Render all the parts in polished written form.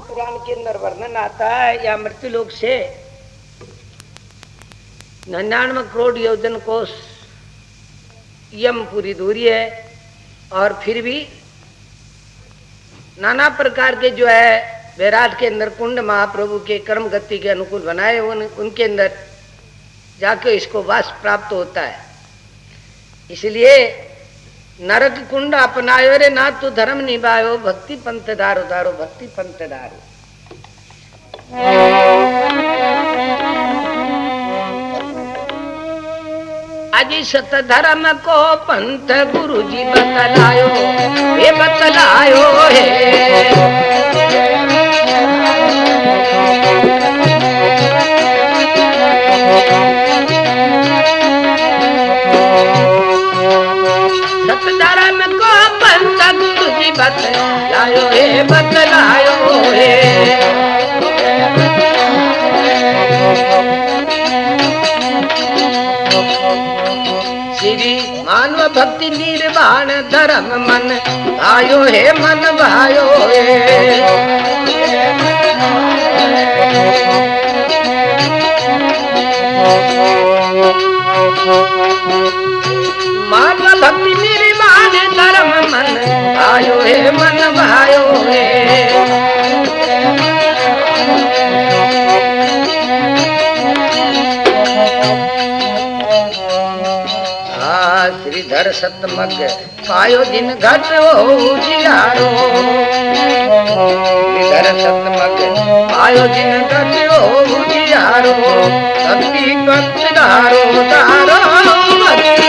पुराण के अंदर वर्णन आता है या मृत्युलोक से 99 करोड़ योजन कोस यम पूरी दूरी है, और फिर भी नाना प्रकार के जो है वैराट के अंदर कुंड महाप्रभु के कर्म गति के अनुकूल बनाए उनके अंदर जाके इसको वास प्राप्त होता है। इसलिए नरक कुंड अपनायो रे ना तो धर्म निभायो, भक्ति पंथ दारो दारो भक्ति पंथ दारो। अजी सत धर्म को पंथ गुरु जी बतलायो, ये बतलायो है। बतलायो है, बतलायो है। श्री मानव भक्ति निर्वाण धर्म मन आयो है, मन भायो है। मानव भक्ति निर्वाण धर्म मन आयो है, मन भायो है। श्रीधर सतमग पायो दिन घट हो जियारो, श्रीधर सतमग पायो दिन घट हो जियारो। भक्ति भक्त दारो दारो भक्ति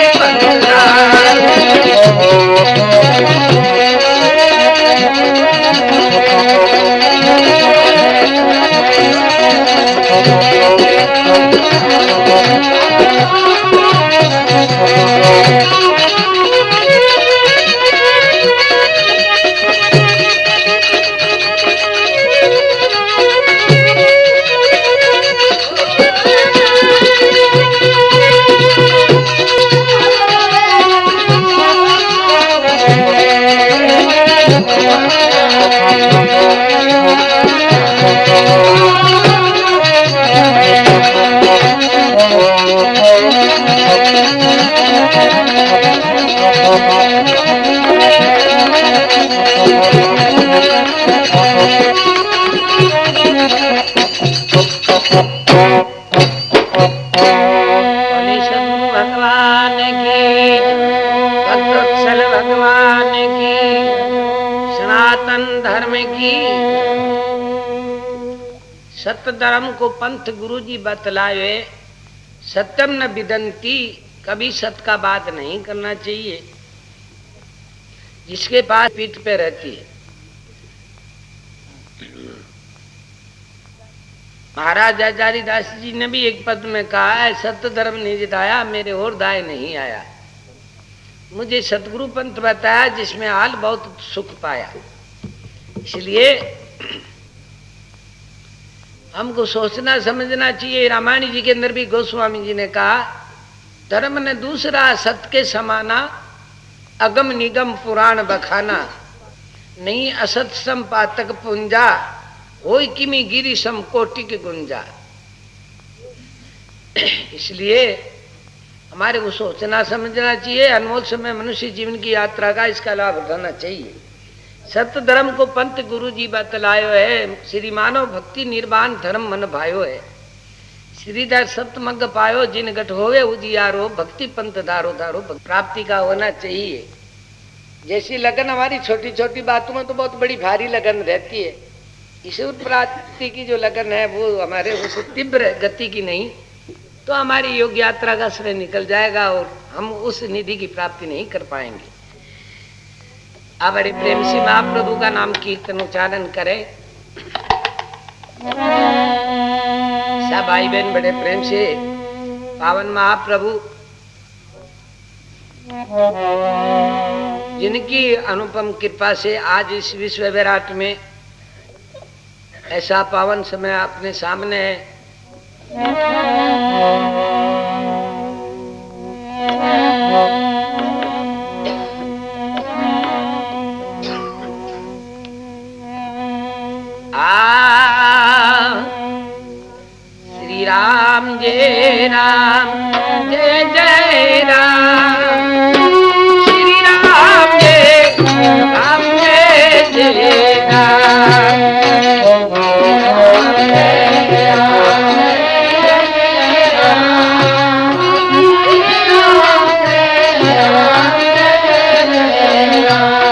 सत धर्म को पंथ गुरु जी बतलाए, सत्यम न विदंती, कभी सत का बात नहीं करना चाहिए जिसके पास पीठ पे रहती है। महाराज आचार्य दास जी ने भी एक पद में कहा है, सत्य धर्म नहीं जिताया मेरे और दाय नहीं आया। मुझे सतगुरु पंथ बताया जिसमें हाल बहुत सुख पाया। इसलिए हमको सोचना समझना चाहिए। रामायण जी के अंदर भी गोस्वामी जी ने कहा, धर्म ने दूसरा सत के समाना, अगम निगम पुराण बखाना। नहीं असत संपातक पुंजा, होई किमी गिरी सम कोटि के गुंजा। इसलिए हमारे को सोचना समझना चाहिए। अनमोल समय मनुष्य जीवन की यात्रा का इसका लाभ उठाना चाहिए। सत्य धर्म को पंथ गुरु जी बतलायो है, श्री मानव भक्ति निर्वाण धर्म मन भायो है। श्रीधर सतमग पायो जिन गठ होवे उजियारो, भक्ति पंथ दारो दारो प्राप्ति का होना चाहिए। जैसी लगन हमारी छोटी छोटी बातों में तो बहुत बड़ी भारी लगन रहती है, ईश्वर प्राप्ति की जो लगन है वो हमारे उस तीव्र गति की नहीं, तो हमारी योग यात्रा का श्रेय निकल जाएगा और हम उस निधि की प्राप्ति नहीं कर पाएंगे। आप बड़े प्रेम से महाप्रभु का नाम कीर्तन उच्चारण करें। सब भाई बहन बड़े प्रेम से पावन महाप्रभु जिनकी अनुपम कृपा से आज इस विश्व विराट में ऐसा पावन समय अपने सामने है। श्री राम जय जय राम, श्री राम जय जय राम। जय राम जय जय राम,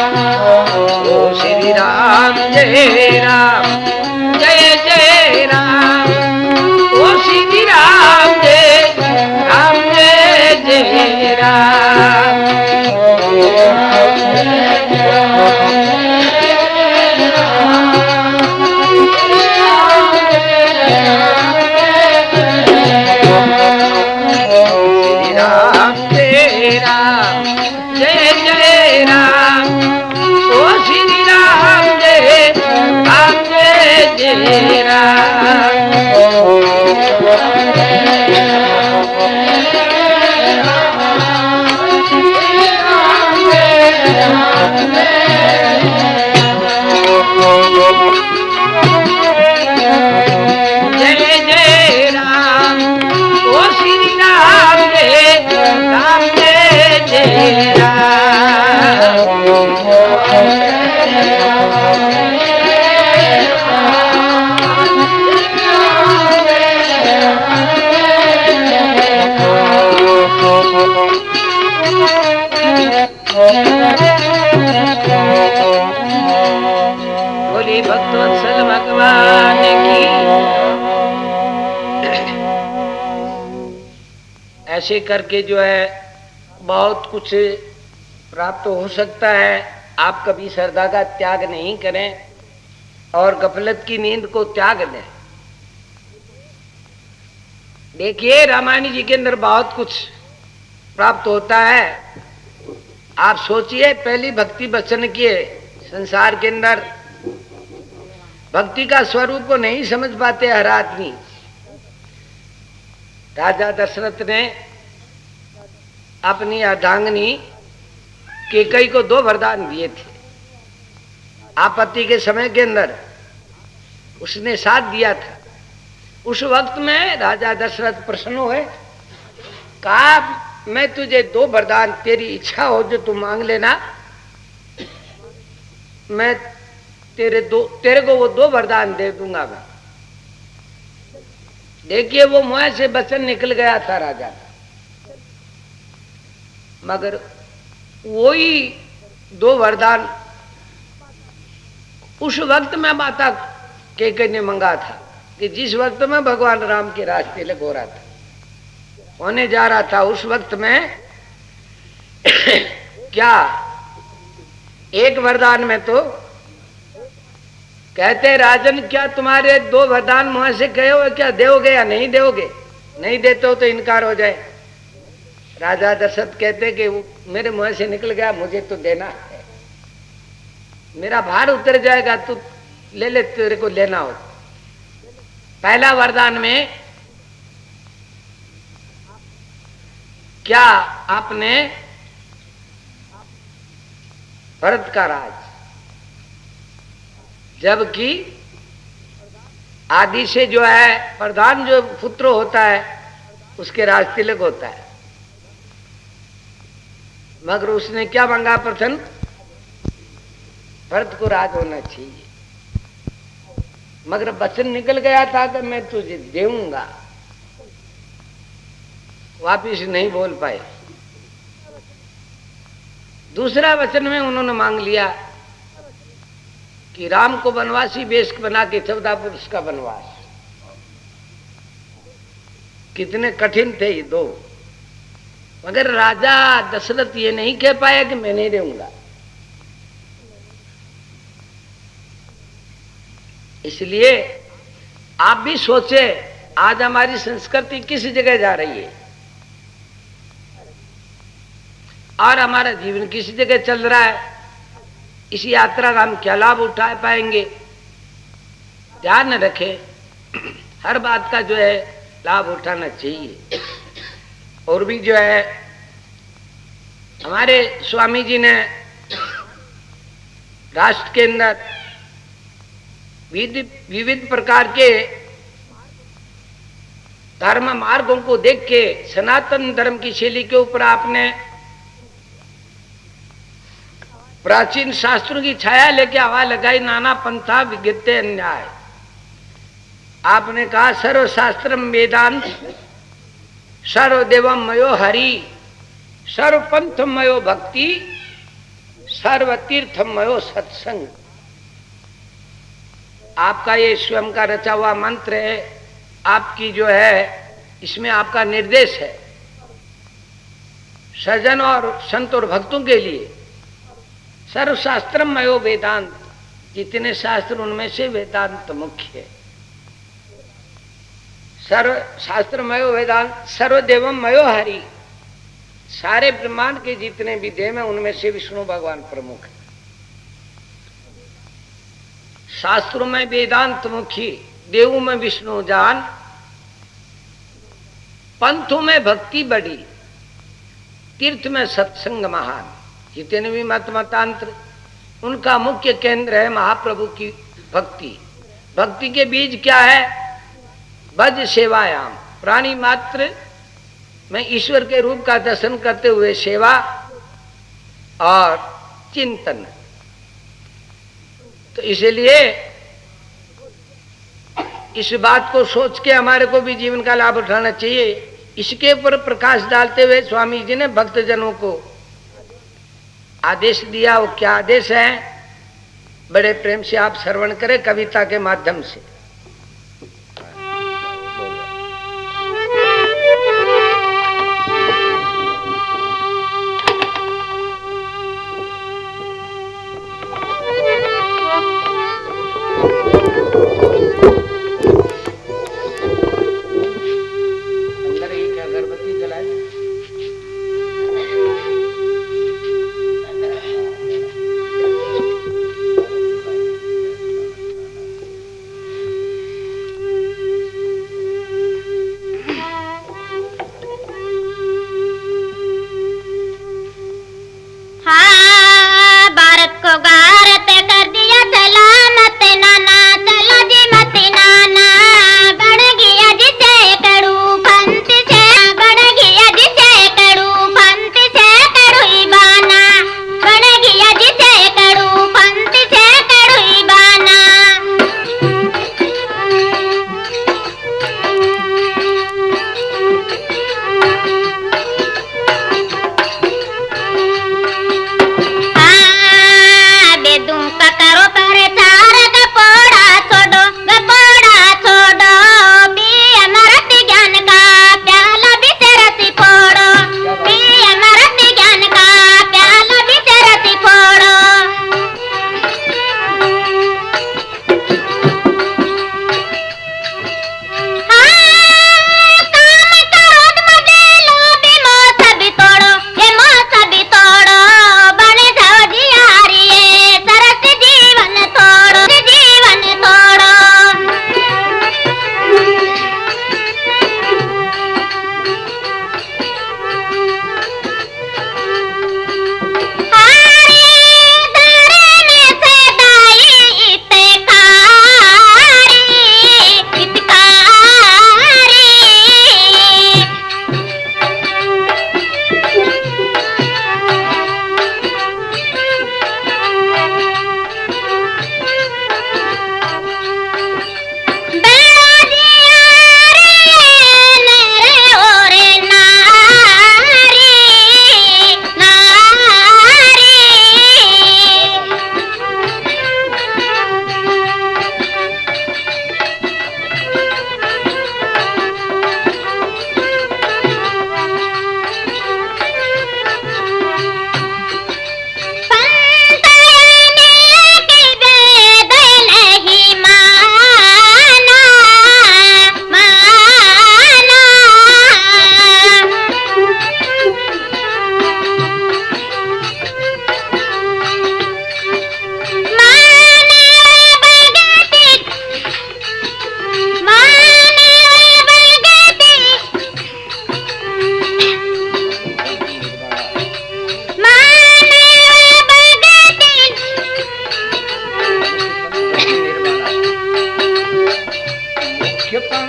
ओ श्री राम जय जय राम। श्री राम जय राम जय जय राम, ओ श्री राम जय जय राम। जय जय राम, ओ श्री राम जय जय राम। बोली भक्तवत्सल भगवान की। ऐसे करके जो है बहुत कुछ प्राप्त हो सकता है। आप कभी श्रद्धा का त्याग नहीं करें और गफलत की नींद को त्याग दें। देखिए रामायण जी के अंदर बहुत कुछ प्राप्त होता है। आप सोचिए, पहली भक्ति वचन किए संसार के अंदर भक्ति का स्वरूप को नहीं समझ पाते हर आदमी। राजा दशरथ ने अपनी अर्धांगिनी कैकेयी को 2 वरदान दिए थे। आपत्ति के समय के अंदर उसने साथ दिया था। उस वक्त में राजा दशरथ प्रसन्न हुए, कहा मैं तुझे 2 वरदान, तेरी इच्छा हो जो तू मांग लेना, मैं तेरे को वो 2 वरदान दे दूंगा मैं। देखिए वो मुंह से वचन निकल गया था राजा का, मगर वही 2 वरदान उस वक्त में माता कैकेयी ने मांगा था कि जिस वक्त में भगवान राम के राज तिलक हो रहा था, होने जा रहा था, उस वक्त में क्या एक वरदान में तो कहते राजन क्या तुम्हारे 2 वरदान मुंह से कहे हो, क्या दोगे या नहीं दोगे? नहीं देते हो तो इनकार हो जाए। राजा दशरथ कहते कि मेरे मुंह से निकल गया, मुझे तो देना है, मेरा भार उतर जाएगा, तू ले ले, तेरे को लेना हो। पहला वरदान में क्या आपने भरत का राज, जबकि आदि से जो है प्रधान जो पुत्र होता है उसके राज तिलक होता है, मगर उसने क्या मांगा? प्रथम भरत को राज होना चाहिए, मगर वचन निकल गया था कि मैं तुझे देऊंगा, वापिस नहीं बोल पाए। दूसरा वचन में उन्होंने मांग लिया कि राम को वनवासी वेश बना के 14 वर्ष का वनवास। कितने कठिन थे ये 2, मगर राजा दशरथ ये नहीं कह पाया कि मैं नहीं दूंगा। इसलिए आप भी सोचे आज हमारी संस्कृति किस जगह जा रही है और हमारा जीवन किस जगह चल रहा है। इस यात्रा का हम क्या लाभ उठा पाएंगे? ध्यान रखें, हर बात का जो है लाभ उठाना चाहिए। और भी जो है हमारे स्वामी जी ने राष्ट्र के अंदर विविध प्रकार के धर्म मार्गों को देख के सनातन धर्म की शैली के ऊपर आपने प्राचीन शास्त्रों की छाया लेके हवा लगाई, नाना पंथा विगते अन्याय। आपने कहा सर्वशास्त्रम वेदांत, सर्वदेवम मयो हरि, सर्वपंथम मयो भक्ति, सर्वतीर्थम मयो सत्संग। आपका ये स्वयं का रचा हुआ मंत्र है, आपकी जो है इसमें आपका निर्देश है सज्जन और संत और भक्तों के लिए। सर्वशास्त्रम मयो वेदांत, जितने शास्त्र उनमें से वेदांत मुख्य है। सर्व शास्त्र मयो वेदांत, सर्वदेवम मयो हरि, सारे ब्रह्मांड के जितने भी देव हैं उनमें से विष्णु भगवान प्रमुख है। शास्त्रों में वेदांत मुखी, देवों में विष्णु जान, पंथों में भक्ति बड़ी, तीर्थ में सत्संग महान। जितने भी मत मतांत्र उनका मुख्य केंद्र है महाप्रभु की भक्ति। भक्ति के बीज क्या है? भज सेवायाम, प्राणी मात्र में ईश्वर के रूप का दर्शन करते हुए सेवा और चिंतन। तो इसलिए इस बात को सोच के हमारे को भी जीवन का लाभ उठाना चाहिए। इसके ऊपर प्रकाश डालते हुए स्वामी जी ने भक्तजनों को आदेश दिया। वो क्या आदेश है? बड़े प्रेम से आप श्रवण करें कविता के माध्यम से।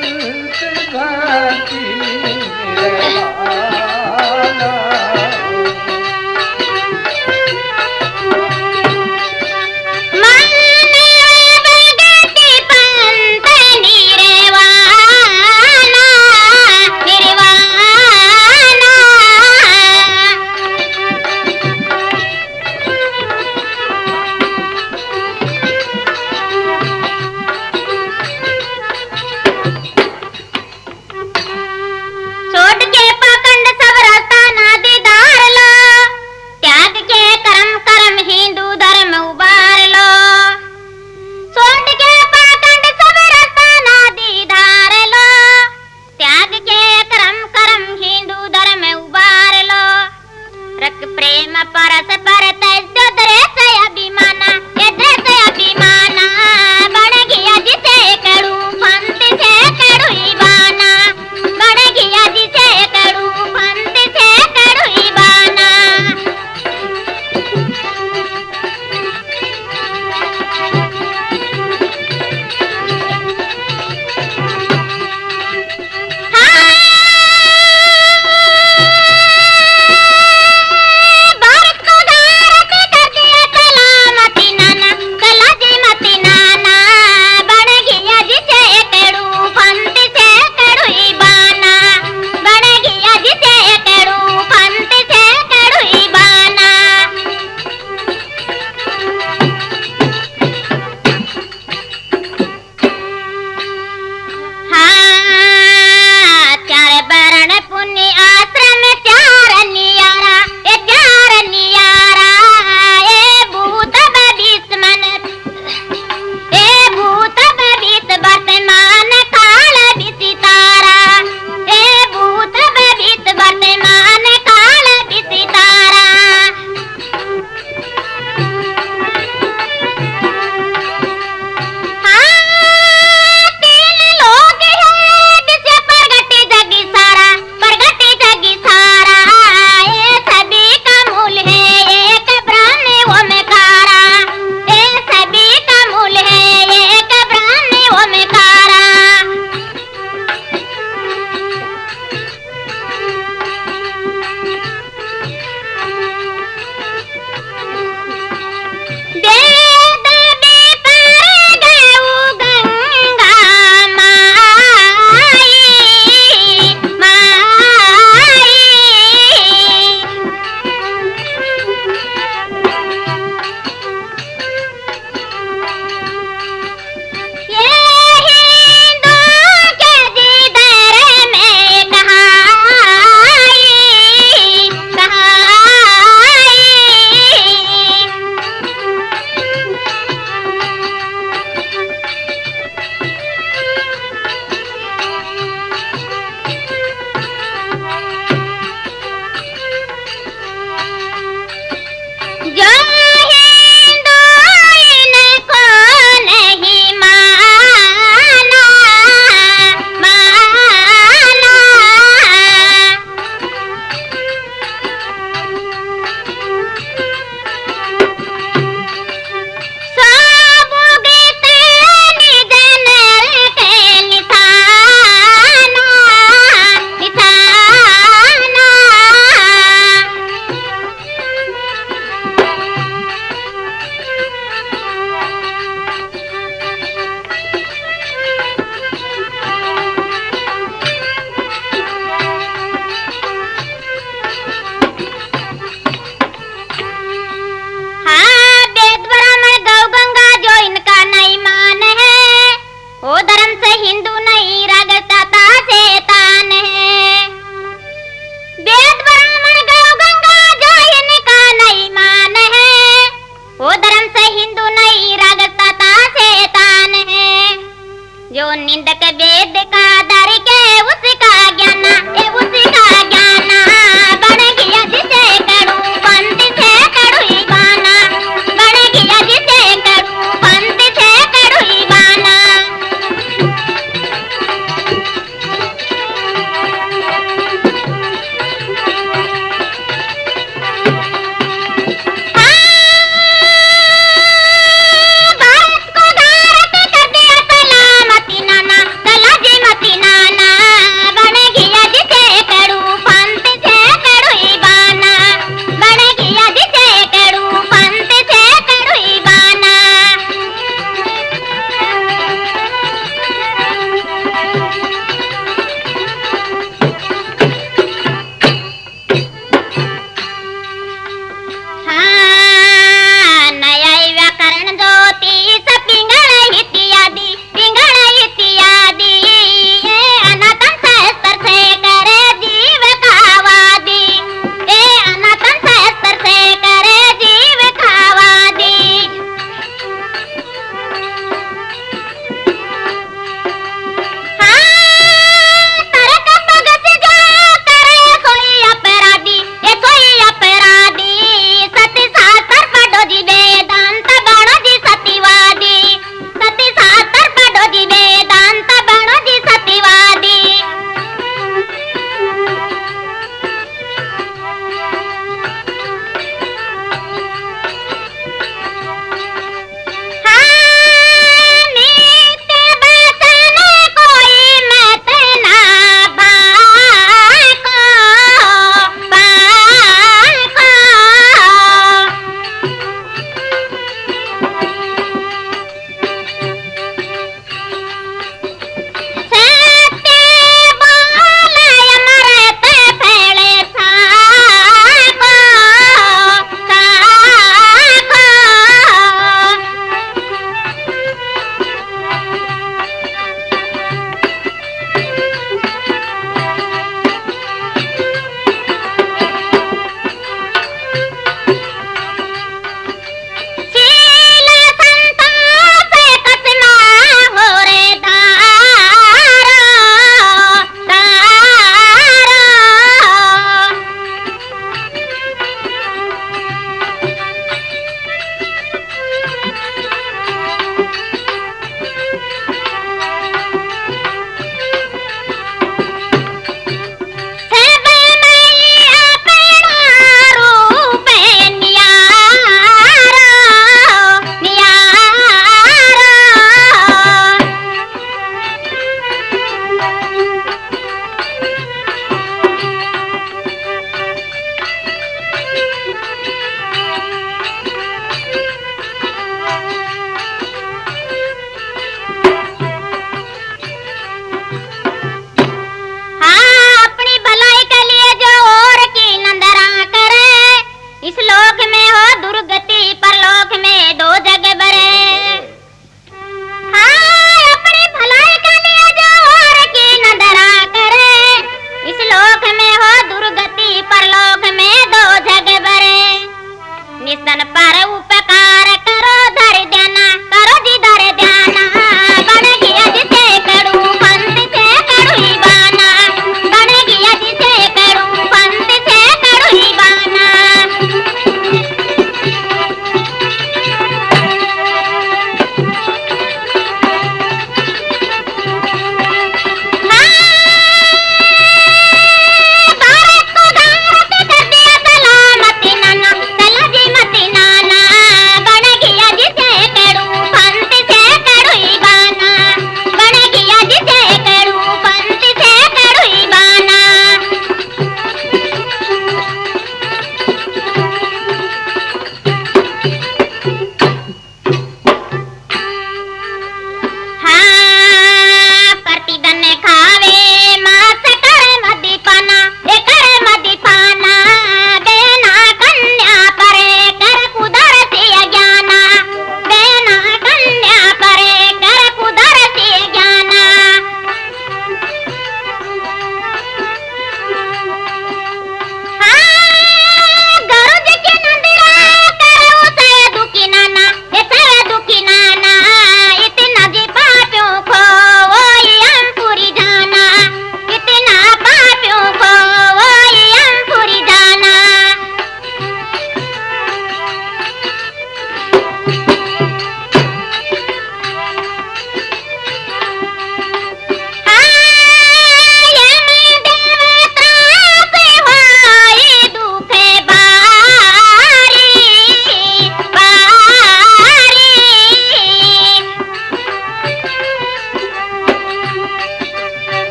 पंत भाती निर्वाणा। मती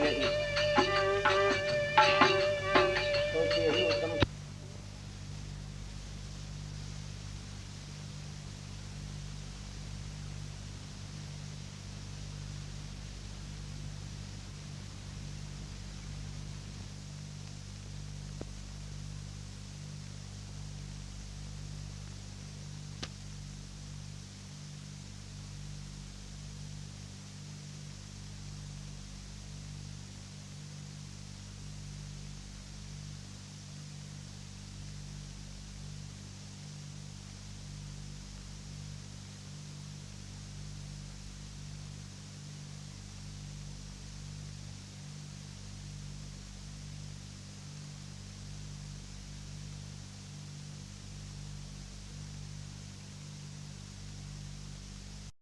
है।